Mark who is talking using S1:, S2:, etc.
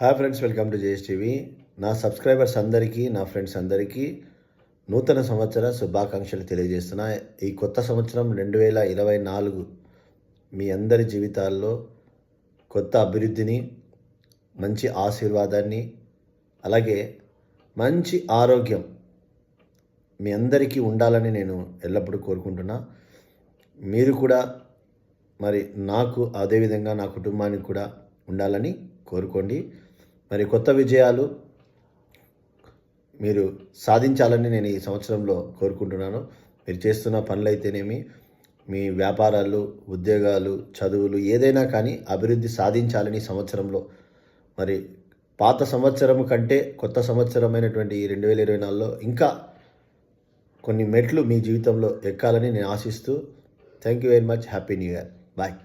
S1: Hi friends, welcome to JS TV. నా subscribers అందరికీ, నా ఫ్రెండ్స్ అందరికీ నూతన సంవత్సర శుభాకాంక్షలు తెలియజేస్తున్నా. ఈ కొత్త సంవత్సరం 2024 మీ అందరి జీవితాల్లో కొత్త అభివృద్ధిని, మంచి ఆశీర్వాదాన్ని, అలాగే మంచి ఆరోగ్యం మీ అందరికీ ఉండాలని నేను ఎల్లప్పుడూ కోరుకుంటున్నా. మీరు కూడా మరి నాకు అదేవిధంగా నా కుటుంబానికి కూడా ఉండాలని కోరుకోండి. మరి కొత్త విజయాలు మీరు సాధించాలని నేను ఈ సంవత్సరంలో కోరుకుంటున్నాను. మీరు చేస్తున్న పనులైతేనేమి, మీ వ్యాపారాలు, ఉద్యోగాలు, చదువులు ఏదైనా కానీ అభివృద్ధి సాధించాలని సంవత్సరంలో. మరి పాత సంవత్సరం కంటే కొత్త సంవత్సరమైనటువంటి ఈ 2024లో ఇంకా కొన్ని మెట్లు మీ జీవితంలో ఎక్కాలని నేను ఆశిస్తూ thank you very much. Happy new year. Bye.